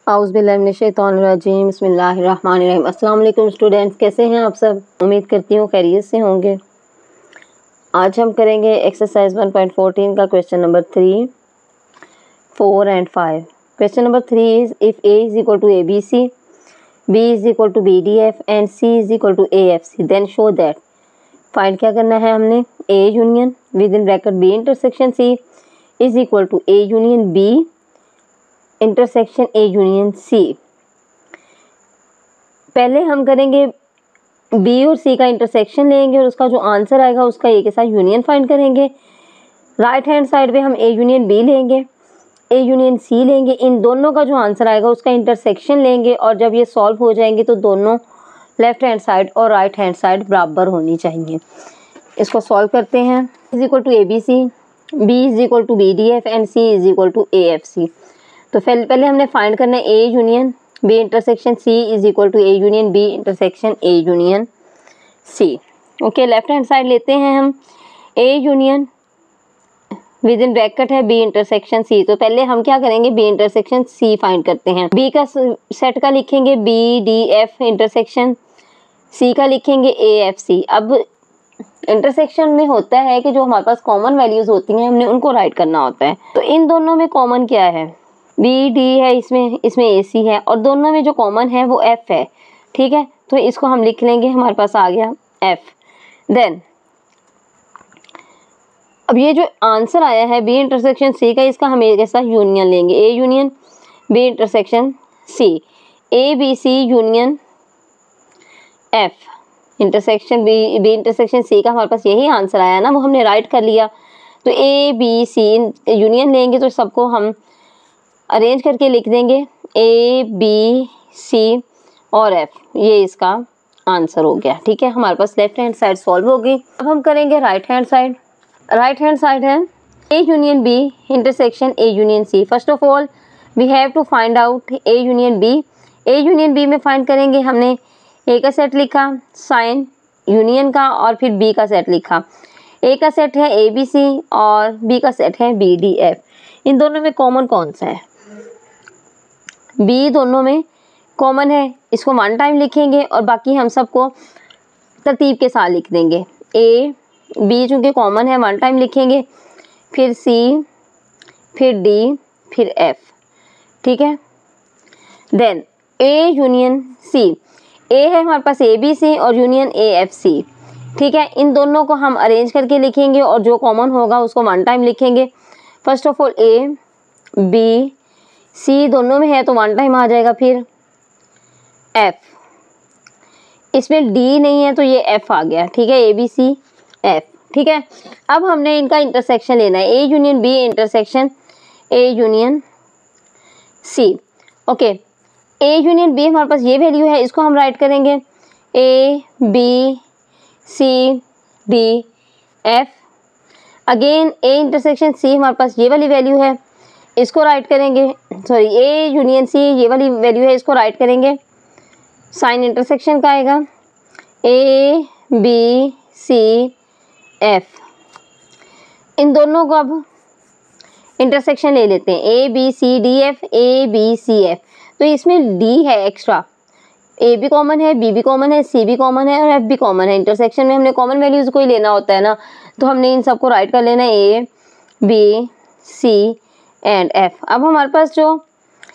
औज़ुबिल्लाहिमिनश्शैतानिर्रजीम बिस्मिल्लाहिर्रहमानिर्रहीम। अस्सलाम वालेकुम स्टूडेंट्स, कैसे हैं आप सब? उम्मीद करती हूँ खैरियत से होंगे। आज हम करेंगे एक्सरसाइज 1.14 का question number 3, 4 and 5। Question number 3 is if A is equal to ABC, B is equal to BDF and C is equal to AFC, then show that. Find क्या करना है हमने? A union within bracket B intersection C is equal to A union B intersection A union C। पहले हम करेंगे B और C का intersection लेंगे और उसका जो आंसर आएगा उसका A के साथ यूनियन फाइंड करेंगे। राइट हैंड साइड पे हम A यूनियन B लेंगे, A यूनियन C लेंगे, इन दोनों का जो आंसर आएगा उसका इंटरसेक्शन लेंगे और जब ये सॉल्व हो जाएंगे तो दोनों लेफ्ट हैंड साइड और राइट हैंड साइड बराबर होनी चाहिए। इसको सॉल्व करते हैं। Is equal to ABC, B is equal to BDF and C is equal to AFC। तो पहले हमने फाइंड करना है A union B intersection C is equal to A union B intersection A union C। Okay, left hand side लेते हैं हम A union within bracket है B intersection C। तो पहले हम क्या करेंगे? B इंटरसेक्शन C फाइंड करते हैं। B का सेट का लिखेंगे BDF इंटरसेक्शन, C का लिखेंगे AFC। अब इंटरसेक्शन में होता है कि जो हमारे पास कॉमन वैल्यूज होती हैं हमने उनको राइट करना होता है। तो इन दोनों में कॉमन क्या है? BD है, इसमें AC है और दोनों में जो कॉमन है वो F है। ठीक है, तो इसको हम लिख लेंगे, हमारे पास आ गया F। देन अब ये जो आंसर आया है B इंटरसेक्शन C का, इसका हम एक ऐसा यूनियन लेंगे, A union B intersection C, ABC union F intersection B intersection C का हमारे पास यही आंसर आया ना, वो हमने राइट कर लिया। तो ABC यूनियन लेंगे तो सबको हम अरेंज करके लिख देंगे ABC और F, ये इसका आंसर हो गया। ठीक है, हमारे पास लेफ्ट हैंड साइड सॉल्व हो गई। अब हम करेंगे right hand side. Right hand side है A union B intersection A union C। First of all we have to find out A union B। A union B में find करेंगे, हमने A का सेट लिखा साइन यूनियन का और फिर B का सेट लिखा। A का सेट है ABC और B का सेट है BDF। इन दोनों में कॉमन कौन सा है? B दोनों में कॉमन है, इसको वन टाइम लिखेंगे और बाकी हम सबको तरतीब के साथ लिख देंगे। A B चूँकि कॉमन है वन टाइम लिखेंगे, फिर C, फिर D, फिर F। ठीक है, then A union C। A है हमारे पास ABC और यूनियन AFC। ठीक है, इन दोनों को हम अरेंज करके लिखेंगे और जो कॉमन होगा उसको वन टाइम लिखेंगे। First of all A B C दोनों में है तो वन टाइम आ जाएगा, फिर F, इसमें D नहीं है तो ये F आ गया। ठीक है, ABC F। ठीक है, अब हमने इनका इंटरसेक्शन लेना है, A union B intersection A union C। Okay, A union B हमारे पास ये वैल्यू है, इसको हम राइट करेंगे A B C D F। Again A intersection C हमारे पास ये वाली वैल्यू है, इसको राइट करेंगे, सॉरी A यूनियन C ये वाली वैल्यू है, इसको राइट करेंगे। साइन इंटरसेक्शन का आएगा A B C F। इन दोनों को अब इंटरसेक्शन ले लेते हैं, A B C D F A B C F। तो इसमें D है एक्स्ट्रा, A भी कॉमन है, B भी कॉमन है, C भी कॉमन है और F भी कॉमन है। इंटरसेक्शन में हमने कॉमन वैल्यूज को ही लेना होता है ना, तो हमने इन सबको राइट कर लेना है A B C and F। अब हमारे पास जो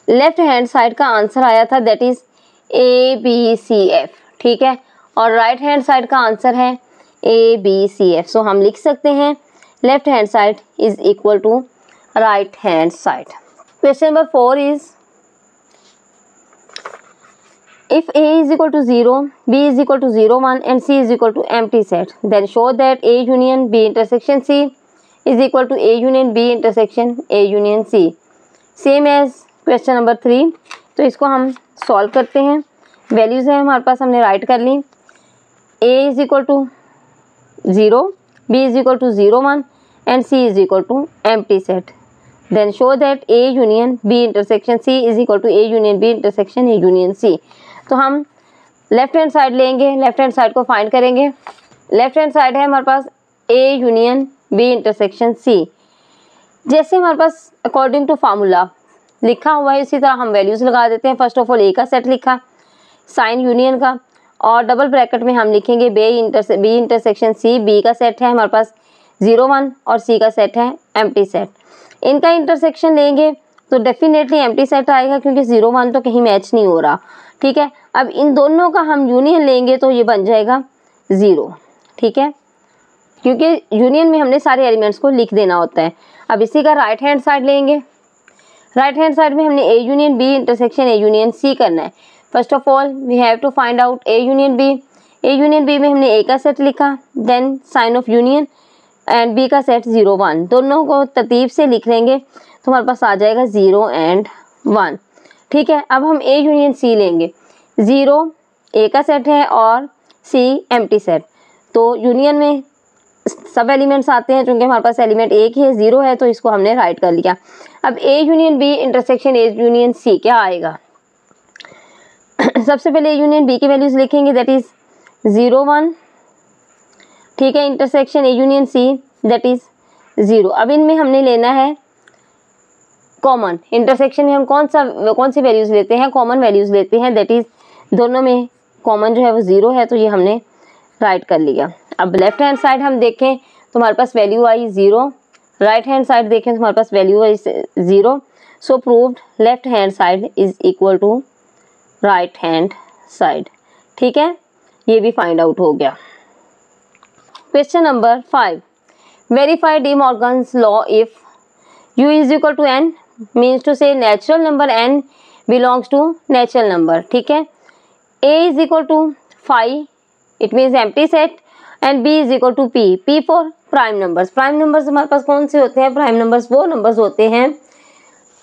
लेफ्ट हैंड साइड का आंसर आया था दैट इज ABCF। ठीक है, और राइट हैंड साइड का आंसर है ABCF। सो हम लिख सकते हैं left hand side is equal to right hand side. Question number 4 is if A is equal to 0, B is equal to 0, 1 and C is equal to empty set, then show that A union B intersection C is equal to A union B intersection A union C, same as question number 3। तो इसको हम solve करते हैं। Values है हमारे पास, हमने right कर ली। A is equal to 0, B is equal to 0, 1 and C is equal to empty set, then show that A union B intersection C is equal to A union B intersection A union C। तो हम left hand side लेंगे, left hand side को find करेंगे। Left hand side है हमारे पास A union B intersection C। जैसे हमारे पास according to formula लिखा हुआ है इसी तरह हम वैल्यूज़ लगा देते हैं। फर्स्ट ऑफ ऑल ए का सेट लिखा साइन यूनियन का, और डबल ब्रैकेट में हम लिखेंगे बी इंटरसेक्शन सी। बी का सेट है हमारे पास 0 1 और सी का सेट है एम्प्टी सेट। इनका इंटरसेक्शन लेंगे तो डेफिनेटली एम्प्टी सेट आएगा क्योंकि 0 1 तो कहीं मैच नहीं हो रहा, ठीक है। अब इन दोनों का हम यूनियन लेंगे तो ये बन जाएगा 0, ठीक है, क्योंकि यूनियन में हमने सारे एलिमेंट्स को लिख देना होता है। अब इसी का राइट हैंड साइड लेंगे। राइट हैंड साइड में हमने A union B intersection A union C करना है। First of all we have to find out A union B. A union B में हमने ए का सेट लिखा, then sign of union and B का set 0 1, दोनों को तरतीब से लिख लेंगे तो हमारे पास आ जाएगा 0 and 1, ठीक है। अब हम ए यूनियन सी लेंगे। 0 ए का सेट है और सी एम्प्टी सेट, तो यूनियन में सब एलिमेंट्स आते हैं, चूंकि हमारे पास एलिमेंट एक ही है 0 है तो इसको हमने राइट कर लिया। अब A union B intersection A union C क्या आएगा? सबसे पहले ए यूनियन बी की वैल्यूज लिखेंगे, दैट इज 0 1, ठीक है, intersection A union C that is 0। अब इनमें हमने लेना है कॉमन। इंटरसेक्शन में हम कौन सी वैल्यूज लेते हैं? कॉमन वैल्यूज लेते हैं, दैट इज दोनों में कॉमन जो है वो 0 है, तो ये हमने राइट कर लिया। अब लेफ्ट हैंड साइड हम देखें तो हमारे पास value I 0, right hand side देखें तो हमारे पास value I 0। So proved left hand side is equal to right hand side, ठीक है, ये भी फाइंड आउट हो गया। Question number 5, verify De Morgan's law if u is equal to n, means to say natural number n belongs to natural number, ठीक है। a is equal to 5, it means empty set, and b is equal to p for prime numbers. Prime numbers हमारे पास कौन से होते हैं? Prime numbers वो numbers होते हैं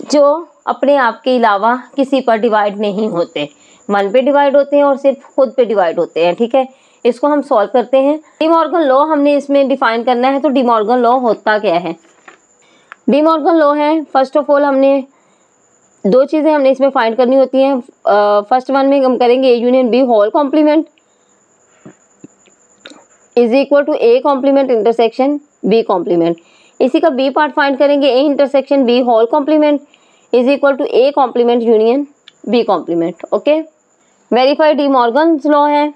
जो अपने आप के अलावा किसी पर डिवाइड नहीं होते, 1 पे डिवाइड होते हैं और सिर्फ खुद पे डिवाइड होते हैं, ठीक है। इसको हम सॉल्व करते हैं। डी मॉर्गन लॉ हमने इसमें डिफाइन करना है, तो डी मॉर्गन लॉ होता क्या है? डी मॉर्गन लॉ है, फर्स्ट ऑफ ऑल हमने दो चीज़ें हमने इसमें फाइंड करनी होती हैं। फर्स्ट वन में हम करेंगे A union B whole complement is equal to A complement intersection B complement. इसी का बी पार्ट फाइंड करेंगे, A intersection B whole complement is equal to A complement union B complement, okay. Verify De Morgan's law है,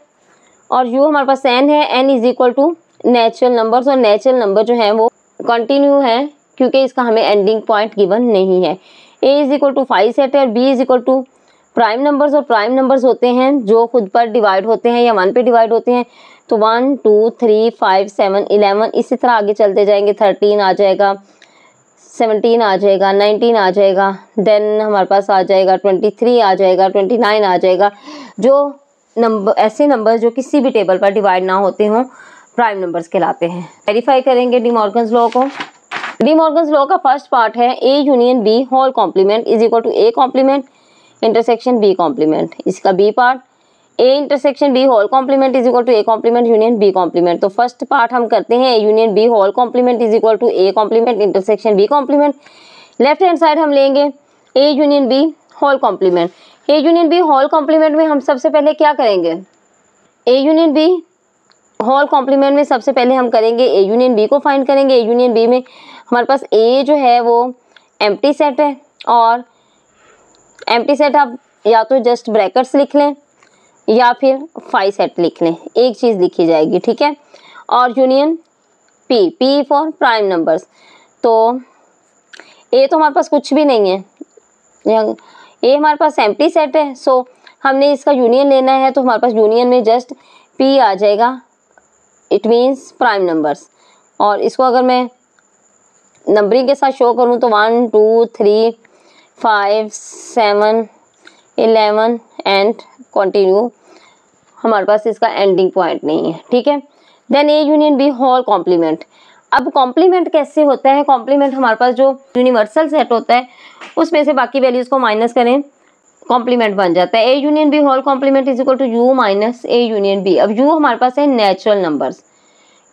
और U हमारे पास n है, n is equal to natural numbers, और natural number जो है वो कंटिन्यू है क्योंकि इसका हमें एंडिंग पॉइंट गिवन नहीं है। a is equal to 5 set है, और b is equal to prime numbers, और प्राइम नंबर्स होते हैं जो खुद पर डिवाइड होते हैं या 1 पे डिवाइड होते हैं, तो 1 2 3 5 7 11, इसी तरह आगे चलते जाएंगे। 13 आ जाएगा, 17 आ जाएगा, 19 आ जाएगा, देन हमारे पास आ जाएगा 23 आ जाएगा, 29 आ जाएगा। जो नंबर ऐसे नंबर जो किसी भी टेबल पर डिवाइड ना होते हों प्राइम नंबर्स कहलाते हैं। वेरीफाई करेंगे डी मॉर्गन्स लॉ को। डी मॉर्गन्स लॉ का फर्स्ट पार्ट है A union B whole complement is equal to A complement intersection B complement. इसका B part A intersection B whole complement is equal to A complement union B complement. तो first part हम करते हैं A union B whole complement is equal to A complement intersection B complement. Left hand side हम लेंगे A union B whole complement. A union B whole complement में हम सबसे पहले क्या करेंगे? A union B whole complement में सबसे पहले हम करेंगे ए यूनियन बी को फाइंड करेंगे। ए यूनियन बी में हमारे पास ए जो है वो एम्प्टी सेट है, और एम्प्टी सेट आप या तो जस्ट ब्रैकेट्स लिख लें या फिर 5 सेट लिख लें, एक चीज़ लिखी जाएगी, ठीक है। और union P for prime numbers, तो ए तो हमारे पास कुछ भी नहीं है, ए हमारे पास एम्प्टी सेट है, सो हमने इसका यूनियन लेना है, तो हमारे पास यूनियन में जस्ट पी आ जाएगा, इट मीन्स प्राइम नंबर्स। और इसको अगर मैं नंबरिंग के साथ शो करूँ तो 1 2 3 5 7 11 एंड कंटिन्यू, हमारे पास इसका एंडिंग पॉइंट नहीं है, ठीक है। Then A union B whole complement. अब कॉम्प्लीमेंट कैसे होता है? कॉम्प्लीमेंट हमारे पास जो यूनिवर्सल सेट होता है उसमें से बाकी वैल्यूज को माइनस करें, कॉम्प्लीमेंट बन जाता है। A union B whole complement is equal to U minus A union B. अब यू हमारे पास है नेचुरल नंबर्स,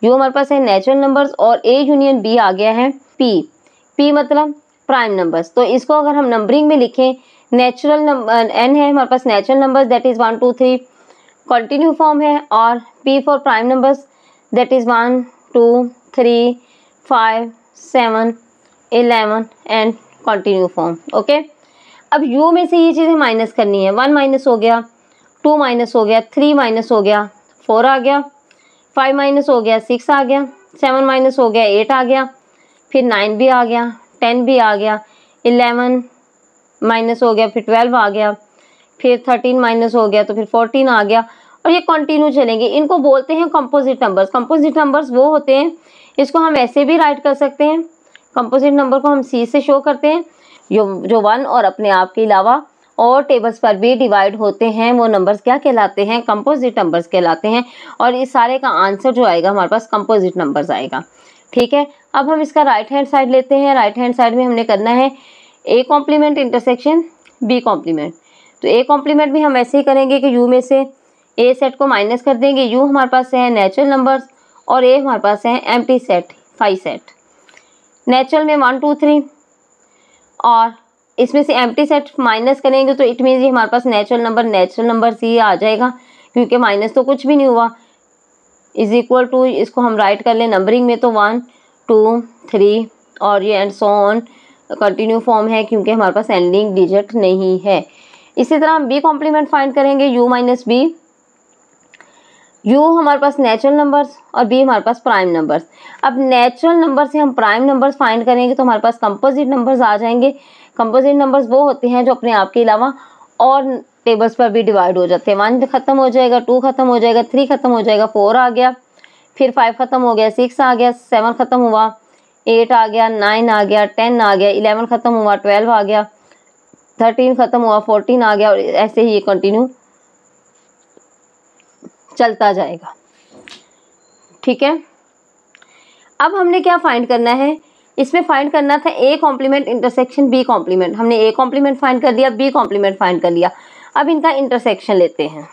यू हमारे पास है नेचुरल नंबर्स, और ए यूनियन बी आ गया है पी मतलब प्राइम नंबर्स। तो इसको अगर हम नंबरिंग में लिखें, नेचुरल नंबर एन है हमारे पास natural numbers that is 1 2 3 continue form है, और P for prime numbers that is 1 2 3 5 7 11 and continue form, okay. अब u में से ये चीज़ें माइनस करनी है, 1 माइनस हो गया, 2 माइनस हो गया, 3 माइनस हो गया, 4 आ गया, 5 माइनस हो गया, 6 आ गया, 7 माइनस हो गया, 8 आ गया, फिर 9 भी आ गया, 10 भी आ गया, 11 माइनस हो गया, फिर 12 आ गया, फिर 13 माइनस हो गया तो फिर 14 आ गया, और ये कंटिन्यू चलेंगे। इनको बोलते हैं कंपोजिट नंबर्स। कंपोजिट नंबर्स वो होते हैं, इसको हम ऐसे भी राइट कर सकते हैं, कंपोजिट नंबर को हम C से शो करते हैं, जो 1 और अपने आप के अलावा और टेबल्स पर भी डिवाइड होते हैं, वो नंबर्स क्या कहलाते हैं, कंपोजिट नंबर्स कहलाते हैं। और इस सारे का आंसर जो आएगा हमारे पास कंपोजिट नंबर्स आएगा। ठीक है, अब हम इसका राइट हैंड साइड लेते हैं। राइट हैंड साइड में हमने करना है A complement intersection B complement. तो A कॉम्प्लीमेंट भी हम ऐसे ही करेंगे कि U में से A सेट को माइनस कर देंगे। U हमारे पास है नेचुरल नंबर्स और A हमारे पास है एम्प्टी सेट, 5 सेट। नेचुरल में 1 2 3 और इसमें से एम्प्टी सेट माइनस करेंगे तो इट मीन्स हमारे पास नेचुरल नंबर C आ जाएगा, क्योंकि माइनस तो कुछ भी नहीं हुआ। इज इक्वल टू, इसको हम राइट कर लें नंबरिंग में तो 1 2 3 और ये and so on continue form है, क्योंकि हमारे पास एंडिंग डिजिट नहीं है। इसी तरह हम B कॉम्प्लीमेंट फाइंड करेंगे, U माइनस B। U हमारे पास नेचुरल नंबर्स और B हमारे पास प्राइम नंबर्स। अब नेचुरल नंबर से हम प्राइम नंबर्स फाइंड करेंगे तो हमारे पास कंपोजिट नंबर्स आ जाएंगे। कंपोजिट नंबर्स वो होते हैं जो अपने आप के अलावा और टेबल्स पर भी डिवाइड हो जाते हैं। 1 खत्म हो जाएगा, 2 खत्म हो जाएगा, 3 खत्म हो जाएगा, 4 आ गया, फिर 5 खत्म हो गया, 6 आ गया, 7 खत्म हुआ, 8 आ गया, 9 आ गया, 10 आ गया, 11 खत्म हुआ, 12 आ गया, 13 खत्म हुआ, 14 आ गया, और ऐसे ही ये कंटिन्यू चलता जाएगा। ठीक है, अब हमने क्या फाइंड करना है, इसमें फाइंड करना था A complement intersection B complement. हमने A कॉम्प्लीमेंट फाइंड कर लिया, B कॉम्प्लीमेंट फाइंड कर लिया। अब इनका इंटरसेक्शन लेते हैं।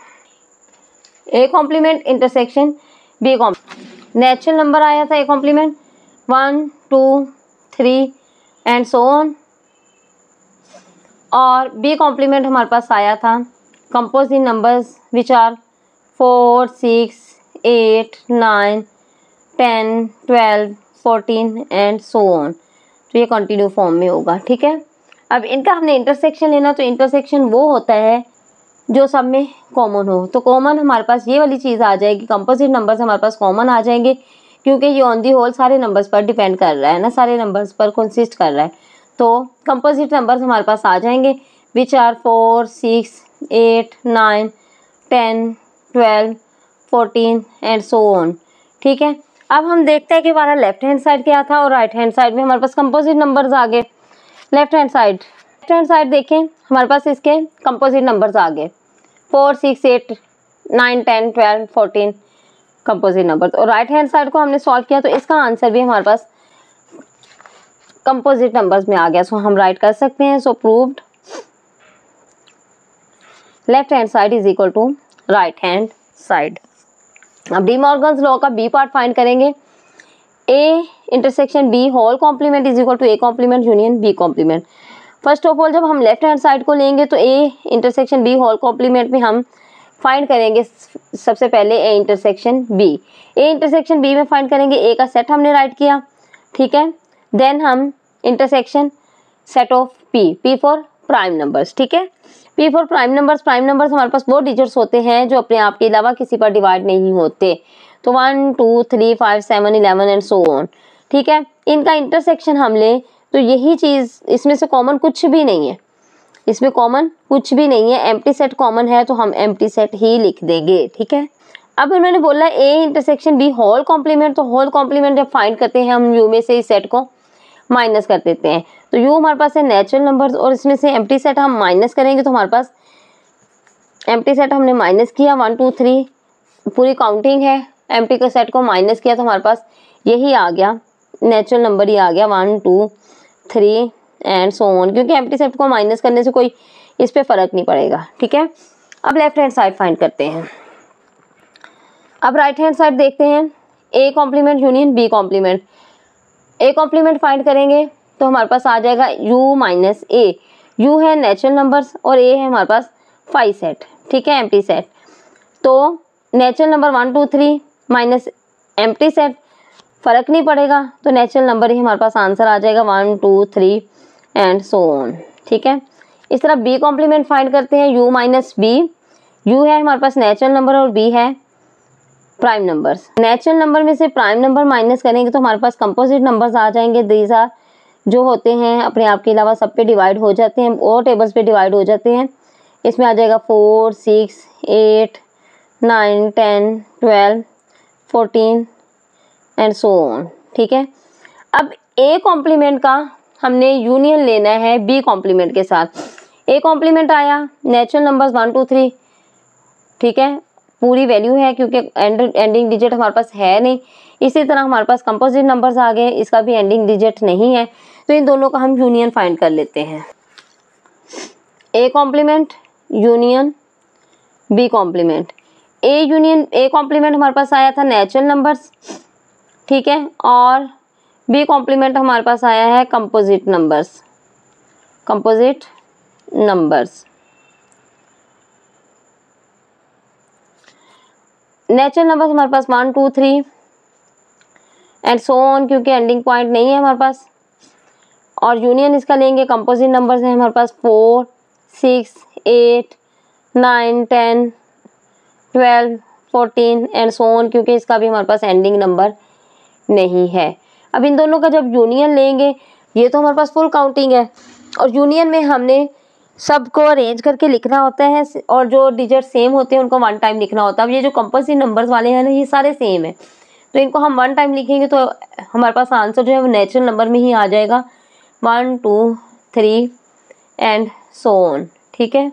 A complement intersection B complement. Natural number आया था A complement 1 2 3 and so on, और B कॉम्प्लीमेंट हमारे पास आया था composite numbers which are 4 6 8 9 10 12 14 and so on. तो ये कंटिन्यू फॉर्म में होगा। ठीक है, अब इनका हमने इंटरसेक्शन लेना, तो इंटरसेक्शन वो होता है जो सब में कॉमन हो। तो कॉमन हमारे पास ये वाली चीज़ आ जाएगी, कंपोजिट नंबर्स हमारे पास कॉमन आ जाएंगे, क्योंकि ये ऑन दी होल सारे नंबर्स पर डिपेंड कर रहा है ना, सारे नंबर्स पर कंसिस्ट कर रहा है। तो कंपोजिट नंबर्स हमारे पास आ जाएंगे which are 4 6 8 9 10 12 14 and so on. ठीक है, अब हम देखते हैं कि हमारा लेफ्ट हैंड साइड क्या था और राइट हैंड साइड में हमारे पास कंपोजिट नंबर्स आ गए। लेफ्ट हैंड साइड देखें, हमारे पास इसके कंपोजिट नंबर्स आ गए 4 6 8 9 10 12 14 कंपोजिट नंबर्स। और राइट हैंड साइड को हमने सॉल्व किया तो इसका आंसर भी हमारे पास कंपोजिट नंबर्स में आ गया। सो हम राइट कर सकते हैं, so proved left hand side is equal to right hand side. अब डी मॉर्गन्स लॉ का बी पार्ट फाइंड करेंगे। A intersection B whole complement is equal to A complement union B complement. First of all जब हम left hand side को लेंगे तो A intersection B whole complement में हम फाइंड करेंगे सबसे पहले A intersection B. A intersection B में फाइंड करेंगे, ए का सेट हमने राइट किया। ठीक है, देन हम intersection set of P for prime numbers. ठीक है, पी फॉर प्राइम नंबर्स हमारे पास वो डिजिट्स होते हैं जो अपने आप के अलावा किसी पर डिवाइड नहीं होते। तो 1 2 3 5 7 11 एंड सो ऑन। ठीक है, इनका इंटरसेक्शन हम ले तो यही चीज़, इसमें से कॉमन कुछ भी नहीं है, इसमें कॉमन कुछ भी नहीं है। एम्प्टी सेट कॉमन है तो हम एम्प्टी सेट ही लिख देंगे। ठीक है, अब उन्होंने बोला A intersection B whole complement, तो होल कॉम्प्लीमेंट जब फाइंड करते हैं हम यू में से इस सेट को माइनस कर देते हैं। तो यू हमारे पास है नेचुरल नंबर्स और इसमें से एम्प्टी सेट हम माइनस करेंगे तो हमारे पास एम्प्टी सेट हमने माइनस किया 1 2 3 पूरी काउंटिंग है, एम्प्टी के सेट को माइनस किया तो हमारे पास यही आ गया, नेचुरल नंबर ही आ गया 1 2 3 एंड सो ऑन, क्योंकि एम्प्टी सेट को माइनस करने से कोई इस पे फर्क नहीं पड़ेगा। ठीक है, अब लेफ्ट हैंड साइड फाइंड करते हैं। अब राइट हैंड साइड देखते हैं, A complement union B complement. A complement find करेंगे तो हमारे पास आ जाएगा यू माइनस ए। यू है नेचुरल नंबर्स और ए है हमारे पास 5 सेट। ठीक है, एम्प्टी सेट। तो natural number 1 2 3 minus empty set, फर्क नहीं पड़ेगा तो नेचुरल नंबर ही हमारे पास आंसर आ जाएगा 1 2 3 एंड सो ऑन। ठीक है, इस तरह बी कॉम्प्लीमेंट फाइंड करते हैं, u माइनस बी। u है हमारे पास नेचुरल नंबर और b है प्राइम नंबर्स। नेचुरल नंबर में से प्राइम नंबर माइनस करेंगे तो हमारे पास कंपोजिट नंबर्स आ जाएंगे। दीज आर जो होते हैं अपने आप के अलावा सब पे डिवाइड हो जाते हैं और टेबल्स पे डिवाइड हो जाते हैं। इसमें आ जाएगा 4, 6, 8, 9, 10, 12, 14 एंड सो ऑन। ठीक है, अब ए कॉम्प्लीमेंट का हमने यूनियन लेना है बी कॉम्प्लीमेंट के साथ। ए कॉम्प्लीमेंट आया नेचुरल नंबर्स 1, 2, 3। ठीक है, पूरी वैल्यू है क्योंकि एंडिंग डिजिट हमारे पास है नहीं। इसी तरह हमारे पास कंपोजिट नंबर्स आ गए, इसका भी एंडिंग डिजिट नहीं है, तो इन दोनों का हम यूनियन फाइंड कर लेते हैं। A complement union B complement. A complement हमारे पास आया था नेचुरल नंबर्स, ठीक है, और बी कॉम्प्लीमेंट हमारे पास आया है composite numbers. Composite numbers natural numbers हमारे पास 1, 2, 3 एंड सो ऑन, क्योंकि एंडिंग पॉइंट नहीं है हमारे पास। और यूनियन इसका लेंगे कंपोजिट नंबर्स हैं हमारे पास 4, 6, 8, 9, 10, 12, 14 एंड सो ऑन, क्योंकि इसका भी हमारे पास एंडिंग नंबर नहीं है। अब इन दोनों का जब यूनियन लेंगे, ये तो हमारे पास फुल काउंटिंग है और यूनियन में हमने सबको अरेंज करके लिखना होता है और जो डिजिट सेम होते हैं उनको 1 टाइम लिखना होता है। अब ये जो कंपोजिट नंबर्स वाले हैं ना, ये सारे सेम है, तो इनको हम 1 टाइम लिखेंगे तो हमारे पास आंसर जो है वो नेचुरल नंबर में ही आ जाएगा, 1, 2, 3 एंड सो ऑन। ठीक है,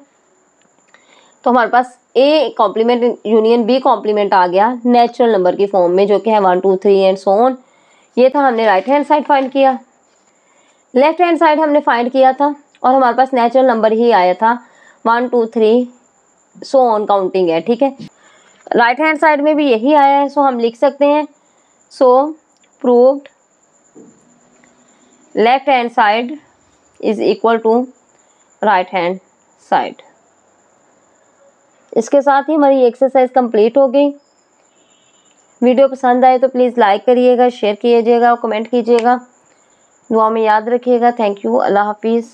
तो हमारे पास A complement union B complement आ गया नेचुरल नंबर की फॉर्म में, जो कि है 1, 2, 3 एंड सो ऑन। ये था हमने राइट हैंड साइड फाइंड किया। लेफ्ट हैंड साइड हमने फाइंड किया था और हमारे पास नेचुरल नंबर ही आया था, 1, 2, 3 सो ऑन काउंटिंग है। ठीक है, राइट हैंड साइड में भी यही आया है, सो हम लिख सकते हैं so proved left hand side is equal to right hand side. इसके साथ ही हमारी एक्सरसाइज कंप्लीट हो गई। वीडियो पसंद आए तो प्लीज़ लाइक करिएगा, शेयर कीजिएगा और कमेंट कीजिएगा। दुआ में याद रखिएगा। Thank you. अल्लाह हाफिज़।